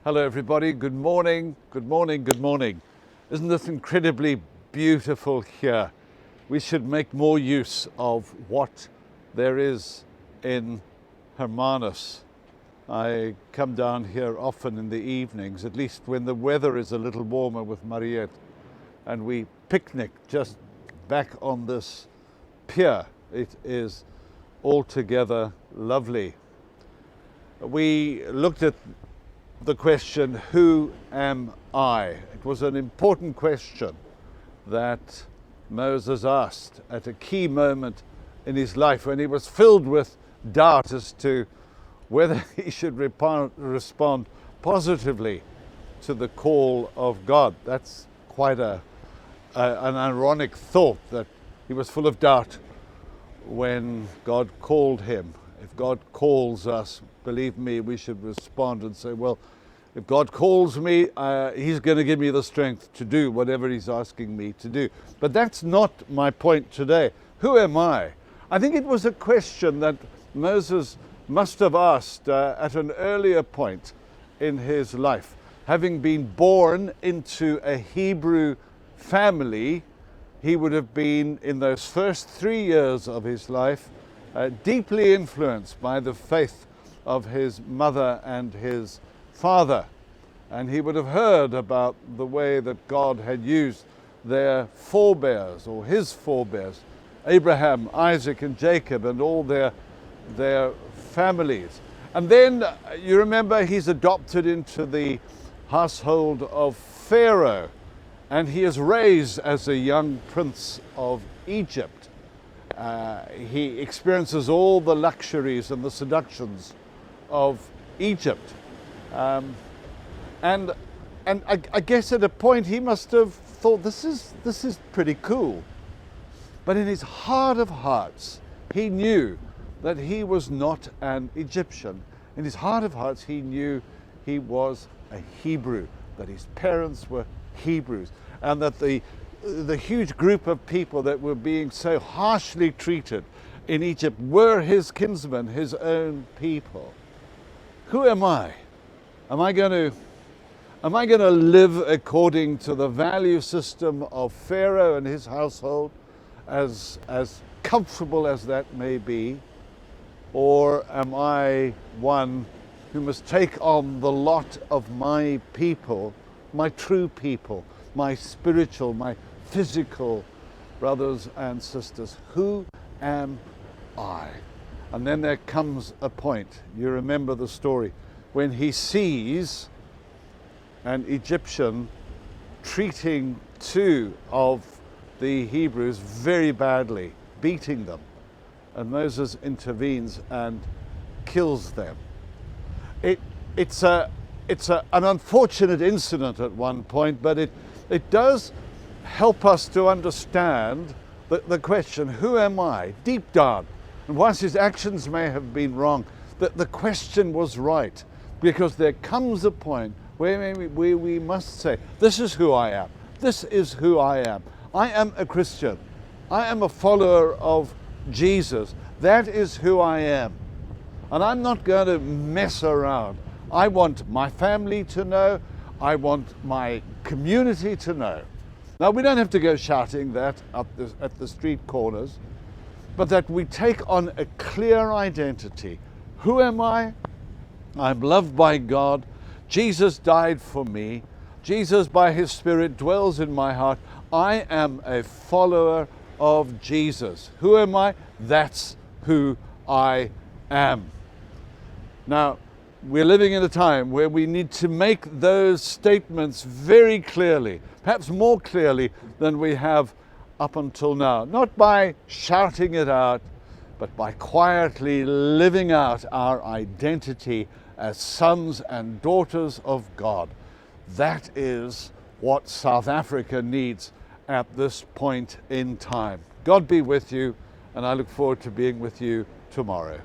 Hello everybody, good morning, good morning, good morning. Isn't this incredibly beautiful here? We should make more use of what there is in Hermanus. I come down here often in the evenings, at least when the weather is a little warmer with Mariette, and we picnic just back on this pier. It is altogether lovely. We looked at the question, who am I? It was an important question that Moses asked at a key moment in his life when he was filled with doubt as to whether he should respond positively to the call of God. That's quite an ironic thought, that he was full of doubt when God called him. If God calls us, believe me, we should respond and say, well, if God calls me, he's going to give me the strength to do whatever he's asking me to do. But that's not my point today. Who am I? I think it was a question that Moses must have asked at an earlier point in his life. Having been born into a Hebrew family, he would have been, in those first 3 years of his life, deeply influenced by the faith of his mother and his father, and he would have heard about the way that God had used their forebears, or his forebears, Abraham, Isaac and Jacob, and all their families. And then you remember he's adopted into the household of Pharaoh, and he is raised as a young prince of Egypt. He experiences all the luxuries and the seductions of Egypt. And I guess at a point he must have thought, this is pretty cool. But in his heart of hearts, he knew that he was not an Egyptian. In his heart of hearts, he knew he was a Hebrew, that his parents were Hebrews, and that the huge group of people that were being so harshly treated in Egypt were his kinsmen, his own people. Who am I? Am I going to live according to the value system of Pharaoh and his household, as comfortable as that may be? Or am I one who must take on the lot of my people, my true people, my spiritual, my physical brothers and sisters? Who am I? And then there comes a point, you remember the story, when he sees an Egyptian treating two of the Hebrews very badly, beating them. And Moses intervenes and kills them. It's an unfortunate incident at one point, but it does help us to understand the question, who am I, deep down. And whilst his actions may have been wrong, the question was right, because there comes a point where we must say, this is who I am. This is who I am. I am a Christian. I am a follower of Jesus. That is who I am. And I'm not going to mess around. I want my family to know. I want my community to know. Now, we don't have to go shouting that at the street corners, but that we take on a clear identity. Who am I? I'm loved by God. Jesus died for me. Jesus, by his Spirit, dwells in my heart. I am a follower of Jesus. Who am I? That's who I am. Now, we're living in a time where we need to make those statements very clearly, perhaps more clearly than we have up until now. Not by shouting it out, but by quietly living out our identity as sons and daughters of God. That is what South Africa needs at this point in time. God be with you, and I look forward to being with you tomorrow.